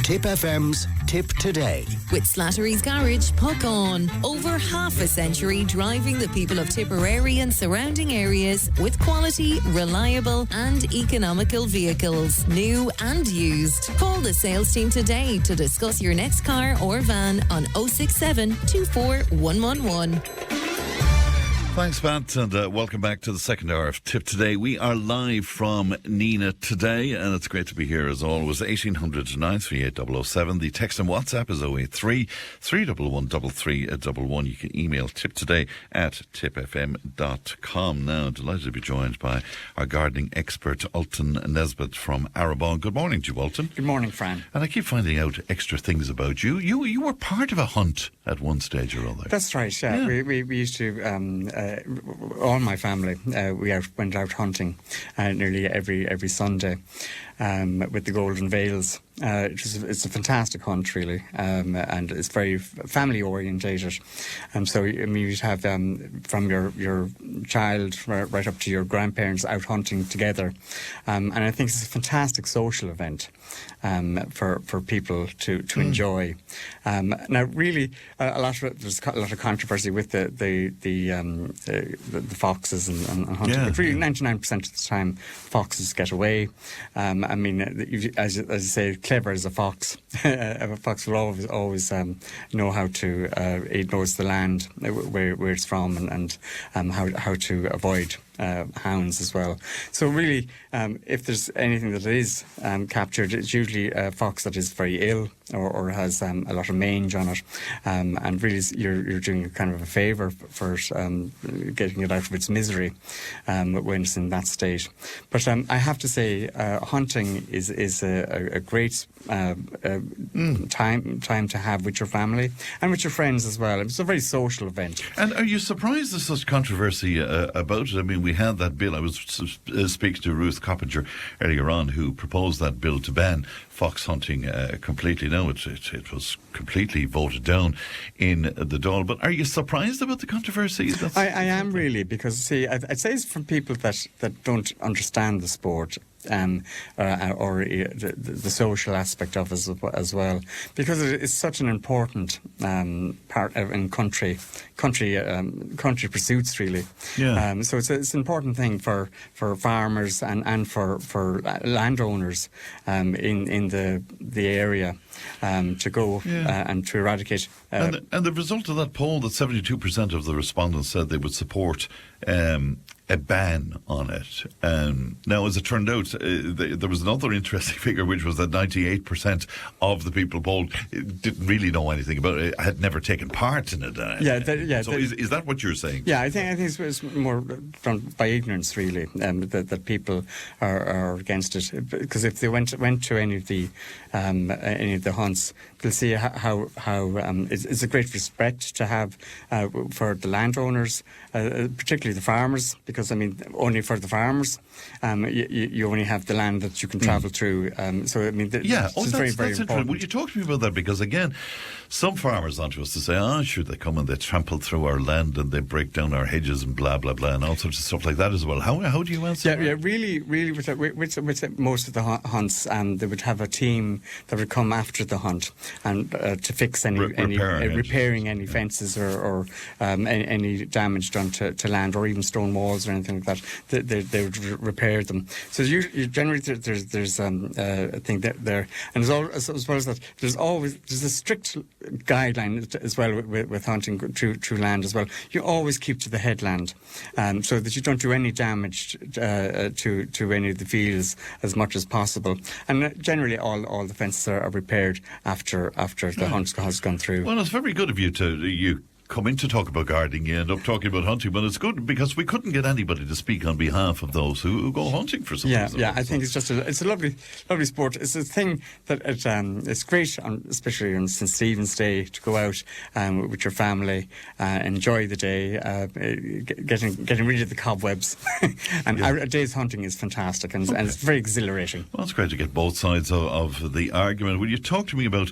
Tip FM's Tip Today. With Slattery's Garage, Puck On. Over half a century driving the people of Tipperary and surrounding areas with quality, reliable and economical vehicles, new and used. Call the sales team today to discuss your next car or van on 067 24 111. Thanks, Matt, and welcome back to the second hour of Tip Today. We are live from Nina today, and it's great to be here as always. 1800 938 007. The text and WhatsApp is 083 311 3311. You can email tiptoday@tipfm.com. Now, delighted to be joined by our gardening expert, Ultan Nesbitt from Arabon. Good morning to you, Ultan. Good morning, Fran. And I keep finding out extra things about you. You were part of a hunt at one stage or other. That's right, yeah. We used to... all my family, went out hunting nearly every Sunday with the Golden Veils. It's a fantastic hunt, really, and it's very family orientated. So you'd have from your child right up to your grandparents out hunting together, and I think it's a fantastic social event for people to enjoy. Now, really, there's a lot of controversy with the foxes and hunting. Yeah, but really, 99% of the time, foxes get away. I mean, as you say, clever as a fox. A fox will always know how to. It knows the land where it's from and how to avoid hounds as well. So really, if there's anything that is captured, it's usually a fox that is very ill or has a lot of mange on it, and really you're doing kind of a favour for getting it out of its misery when it's in that state. But I have to say, hunting is a great time to have with your family and with your friends as well. It's a very social event. And are you surprised there's such controversy about it? I mean, we had that bill. I was speaking to Ruth Coppinger earlier on, who proposed that bill to ban fox hunting completely. No, it was completely voted down in the Dáil. But are you surprised about the controversy? I am really, because see, I'd say it's from people that don't understand the sport. Or the social aspect of it as well, because it is such an important part in country pursuits, really. Yeah. So it's an important thing for farmers and for landowners in the area to go and to eradicate. And the result of that poll, that 72% of the respondents said they would support a ban on it. Now, as it turned out, there was another interesting figure, which was that 98% of the people polled didn't really know anything about it, had never taken part in it. So is that what you're saying? Yeah, I think it's more done by ignorance, really, that people are against it. Because if they went to any of the hunts, they'll see how it's a great respect to have for the landowners, particularly the farmers. Because, I mean, only for the farmers, you only have the land that you can travel through. So, I mean, it's very, very important. Would you talk to me about that? Because, again, some farmers want us to say, sure, they come and they trample through our land and they break down our hedges and blah, blah, blah, and all sorts of stuff like that as well. How do you answer that? Yeah, really, with most of the hunts, they would have a team that would come after the hunt and to fix repairing any fences or any damage done to land, or even stone walls or anything like that. They would repair them. So generally there's a thing there, and as well as that, there's a strict guideline as well with hunting through land as well. You always keep to the headland, so that you don't do any damage to any of the fields as much as possible. And generally all the fences are repaired after the hunt has gone through. Well, it's very good of you to come in to talk about gardening. You end up talking about hunting, but it's good because we couldn't get anybody to speak on behalf of those who go hunting for some reason. I think it's just a lovely sport. It's a thing that it's great, especially on St. Stephen's Day, to go out with your family, enjoy the day, getting rid of the cobwebs. And a day's hunting is fantastic, and it's very exhilarating. Well, it's great to get both sides of the argument. Will you talk to me about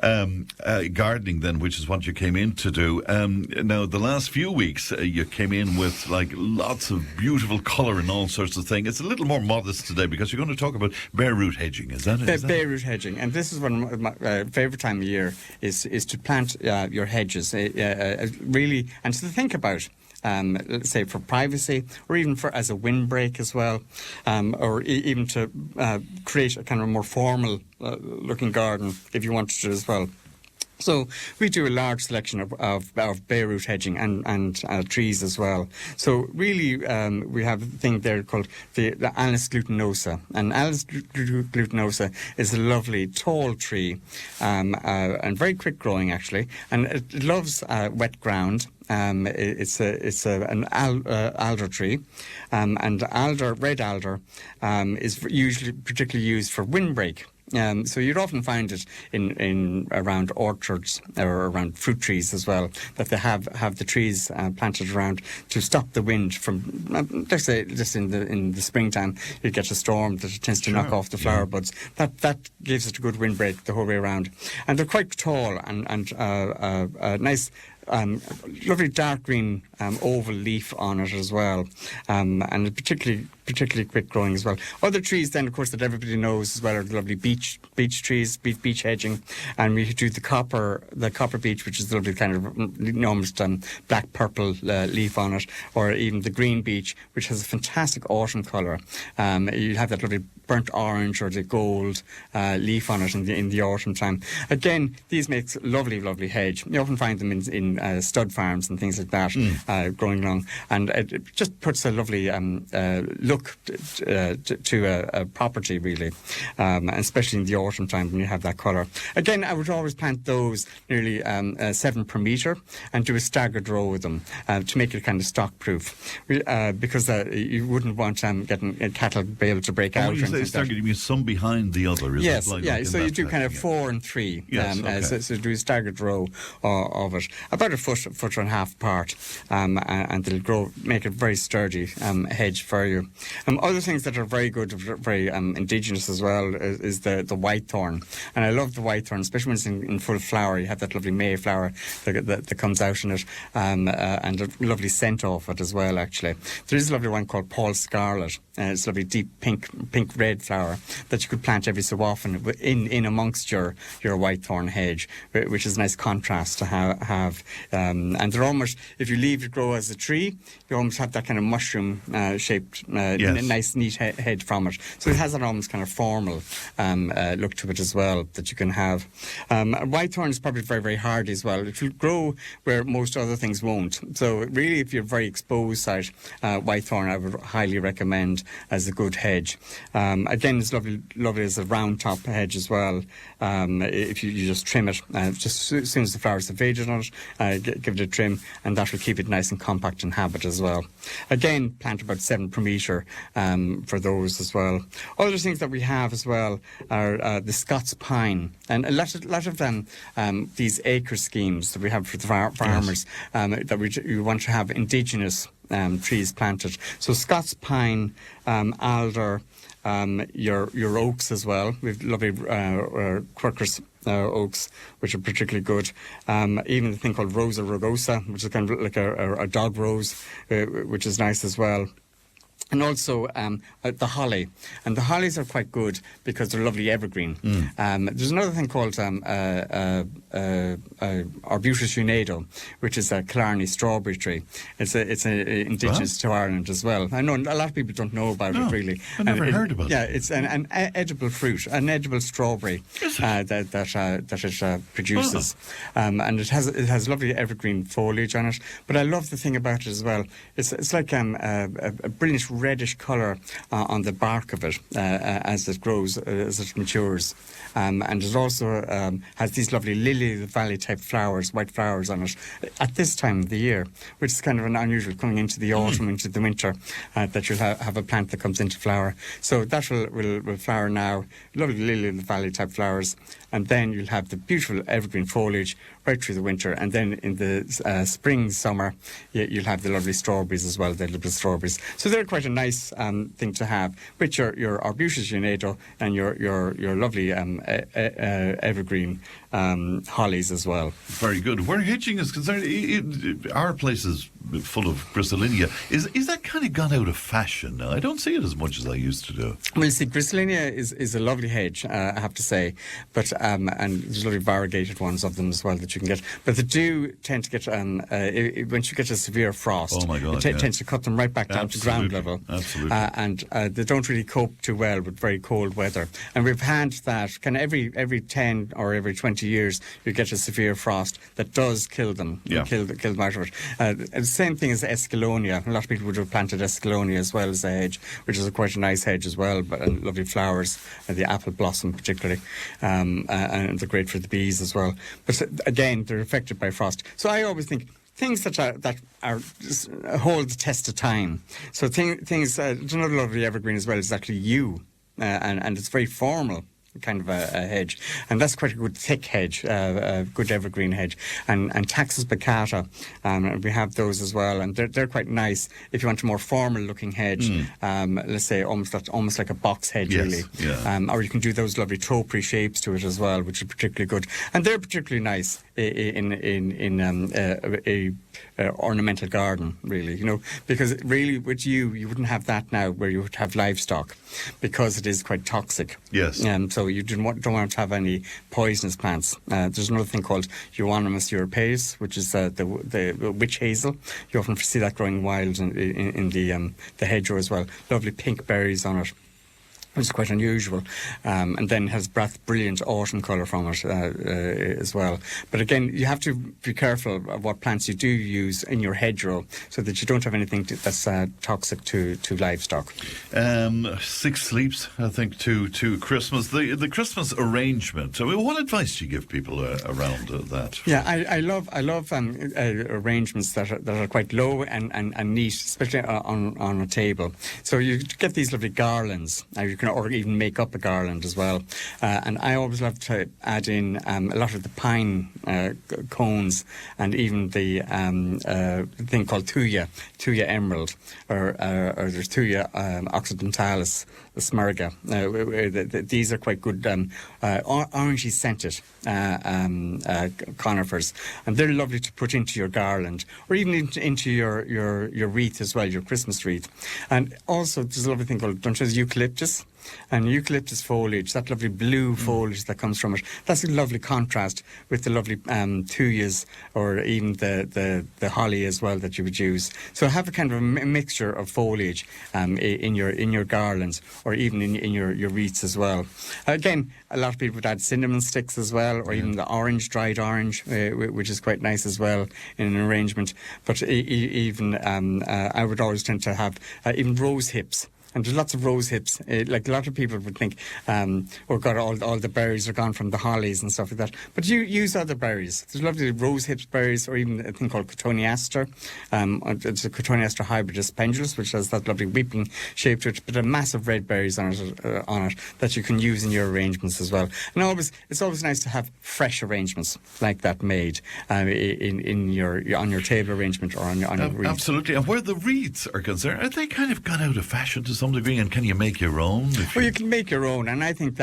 gardening then, which is what you came in to do? Now, the last few weeks, you came in with like lots of beautiful colour and all sorts of things. It's a little more modest today because you're going to talk about bare root hedging. Is that it? Bare root hedging, and this is one of my favourite time of year is to plant your hedges. Really, and to think about. Let's say for privacy, or even for as a windbreak as well, or even to create a kind of more formal looking garden if you wanted to as well. So we do a large selection of bare root hedging and trees as well. So really we have a thing there called the Ultan glutinosa. And Ultan glutinosa is a lovely tall tree and very quick growing actually. And it loves wet ground. It's an alder tree, and red alder is usually particularly used for windbreak. So you'd often find it in around orchards or around fruit trees as well, that they have the trees planted around to stop the wind from, let's say, just in the springtime, you get a storm that tends to knock off the flower buds. That gives it a good windbreak the whole way around. And they're quite tall and nice. Lovely dark green oval leaf on it as well, and particularly quick growing as well. Other trees then, of course, that everybody knows as well are the lovely beech trees, beech hedging, and we do the copper beech, which is the lovely kind of enormous black purple leaf on it, or even the green beech, which has a fantastic autumn colour. You have that lovely burnt orange or the gold leaf on it in the autumn time. Again, these make lovely hedge. You often find them in stud farms and things like that growing along, and it just puts a lovely look to a property really, especially in the autumn time when you have that colour. Again, I would always plant those nearly 7 per metre and do a staggered row with them to make it kind of stock proof, because you wouldn't want getting cattle be able to break out. When you say staggered, you mean some behind the other? Yes, so you do kind of 4 and 3. Yes, so do a staggered row of it, about a foot and a half apart, and they'll grow, make a very sturdy hedge for you. Other things that are very good, very indigenous as well, is the whitethorn. And I love the whitethorn, especially when it's in full flower. You have that lovely Mayflower that comes out in it, and a lovely scent off it as well, actually. There is a lovely one called Paul Scarlet. It's a lovely deep pink-red flower that you could plant every so often in amongst your whitethorn hedge, which is a nice contrast to have. And they're almost, if you leave it grow as a tree, you almost have that kind of mushroom-shaped, nice, neat head from it. So it has an almost kind of formal look to it as well that you can have. Whitethorn is probably very, very hardy as well. It will grow where most other things won't. So really, if you're very exposed site, whitethorn I would highly recommend as a good hedge. Again, it's lovely as a round top hedge as well. If you just trim it, just as soon as the flowers have faded on it, give it a trim, and that will keep it nice and compact in habit as well. Again, plant about 7 per metre for those as well. Other things that we have as well are the Scots pine, and a lot of them, these acre schemes that we have for the farmers, that we want to have indigenous trees planted. So Scots pine, alder, your oaks as well. We have lovely Quercus oaks, which are particularly good. Even the thing called Rosa rugosa, which is kind of like a dog rose, which is nice as well. And also the holly. And the hollies are quite good because they're lovely evergreen. There's another thing called Arbutus unado, which is a Killarney strawberry tree. It's indigenous to Ireland as well. I know a lot of people don't know about it really. I've never heard about it. Yeah, it's an edible fruit, an edible strawberry that it produces. And it has lovely evergreen foliage on it. But I love the thing about it as well. It's like a brilliant reddish colour on the bark of it as it grows, as it matures. And it also has these lovely lily of the valley type flowers, white flowers on it at this time of the year, which is kind of an unusual coming into the autumn, into the winter, that you'll have a plant that comes into flower. So that will flower now, lovely lily of the valley type flowers, and then you'll have the beautiful evergreen foliage right through the winter, and then in the spring, summer, you'll have the lovely strawberries as well, the little strawberries. So they're quite a nice thing to have with your arbutus unado and your lovely evergreen hollies as well. Very good. Where hedging is concerned, our place is full of gristolinia. Is that kind of gone out of fashion now? I don't see it as much as I used to do. Well, you see, gristolinia is a lovely hedge, I have to say, but and there's lovely variegated ones of them as well that you can get. But they do tend to get once you get a severe frost, oh my God, it tends to cut them right back down to ground level. Absolutely. And they don't really cope too well with very cold weather. And we've had that kind of every 10 or every 20 years you get a severe frost that does kill them, kill them out of it. The same thing as Escalonia. A lot of people would have planted Escalonia as well as a hedge, which is quite a nice hedge as well, and lovely flowers, the apple blossom particularly, and they're great for the bees as well. But again, they're affected by frost. So I always think things that are hold the test of time. So things. Another lovely evergreen as well is actually yew, and it's very formal. Kind of a hedge, and that's quite a good thick hedge, a good evergreen hedge, and Taxus baccata, we have those as well, and they're quite nice if you want a more formal looking hedge. Let's say almost like a box hedge, really. Yeah. Or you can do those lovely topiary shapes to it as well, which are particularly good, and they're particularly nice in a ornamental garden, really, because really with you wouldn't have that now where you would have livestock, because it is quite toxic. Yes. So you don't want to have any poisonous plants. There's another thing called Euonymus europaeus, which is the witch hazel. You often see that growing wild in the hedgerow as well. Lovely pink berries on it, which is quite unusual, and then has brilliant autumn colour from it as well. But again, you have to be careful of what plants you do use in your hedgerow, so that you don't have anything that's toxic to livestock. 6 sleeps, I think, to Christmas. The Christmas arrangement. So, what advice do you give people around that? Yeah, I love arrangements that are quite low and neat, especially on a table. So you get these lovely garlands. You can or even make up a garland as well. And I always love to add in a lot of the pine cones, and even the thing called Thuya emerald, or there's Thuya occidentalis, the smirga. These are quite good orangey scented conifers, and they're lovely to put into your garland, or even into your wreath as well, your Christmas wreath. And also there's a lovely thing called eucalyptus. And eucalyptus foliage, that lovely blue foliage that comes from it, that's a lovely contrast with the lovely thuyas, or even the holly as well that you would use. So have a kind of a mixture of foliage in your garlands, or even in your wreaths as well. Again, a lot of people would add cinnamon sticks as well, or even the dried orange, which is quite nice as well in an arrangement. But even I would always tend to have even rose hips. And there's lots of rose hips. Like a lot of people would think, oh God, all the berries are gone from the hollies and stuff like that. But you use other berries. There's lovely rose hips berries, or even a thing called cotoneaster. It's a cotoneaster hybridus pendulus, which has that lovely weeping shape to it, but a massive red berries on it that you can use in your arrangements as well. And it's always nice to have fresh arrangements like that made on your table arrangement, or on your wreath. Absolutely. And where the wreaths are concerned, are they kind of gone out of fashion to some degree, and can you make your own? Well, you can make your own, and I think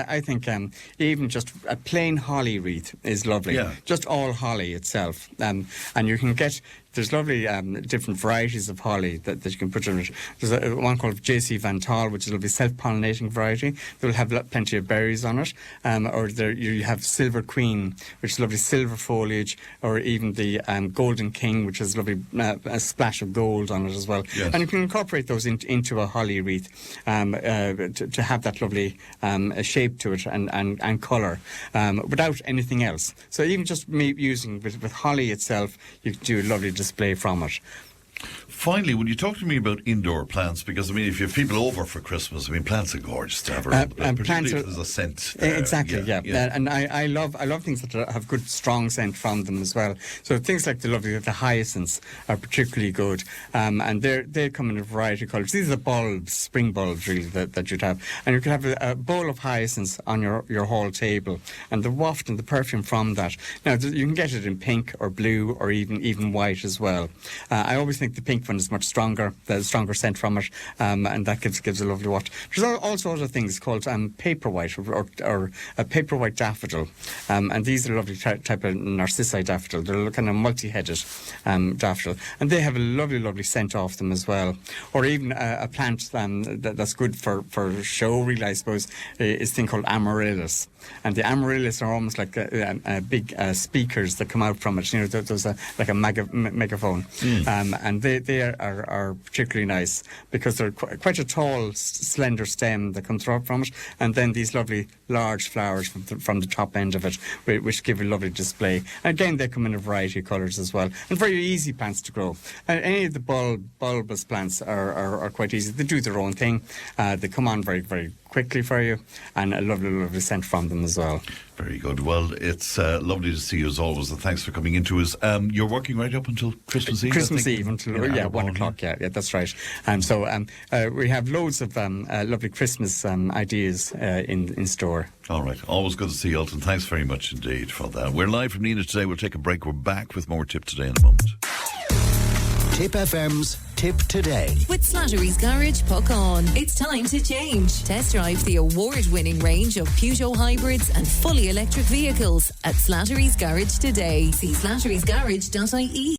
even just a plain holly wreath is lovely. Yeah. Just all holly itself, and you can get. There's lovely different varieties of holly that you can put in it. There's one called J.C. Van Tal, which is a lovely self-pollinating variety. They'll have plenty of berries on it. Or you have Silver Queen, which is lovely silver foliage, or even the Golden King, which has lovely a splash of gold on it as well. Yes. And you can incorporate those into a holly wreath to have that lovely shape to it and colour without anything else. So even just using with holly itself, you can do a lovely display from it. Finally, when you talk to me about indoor plants, because if you have people over for Christmas, plants are gorgeous to have around, particularly if there's a scent. Exactly, yeah. And I love things that have good, strong scent from them as well. So things like the hyacinths are particularly good, and they come in a variety of colours. These are the bulbs, spring bulbs, really, that you'd have. And you could have a bowl of hyacinths on your hall table, and the waft and the perfume from that. Now, you can get it in pink or blue or even white as well. I always think think the pink one is much stronger, the stronger scent from it, and that gives a lovely waft. There's also other things called paperwhite or a paperwhite daffodil, and these are a lovely type of narcissi daffodil. They're kind of multi-headed daffodil, and they have a lovely scent off them as well. Or even a plant that's good for show, really, I suppose, is a thing called amaryllis. And the amaryllis are almost like big speakers that come out from it. You know, there's like a megaphone. And they are particularly nice because they're quite a tall, slender stem that comes up from it, and then these lovely large flowers from the top end of it, which give a lovely display. And again, they come in a variety of colours as well, and very easy plants to grow. Any of the bulbous plants are quite easy. They do their own thing. They come on very, very quickly for you, and a lovely scent from them as well. Very good. Well, it's lovely to see you as always, and thanks for coming into us. You're working right up until Christmas Eve? Christmas Eve until 1 o'clock, yeah, that's right. So we have loads of lovely Christmas ideas in store. All right. Always good to see you, Ultan. Thanks very much indeed for that. We're live from Nina today. We'll take a break. We're back with more Tip Today in a moment. Tip FM's Tip Today. With Slattery's Garage, puck on. It's time to change. Test drive the award-winning range of Peugeot hybrids and fully electric vehicles at Slattery's Garage today. See slatterysgarage.ie.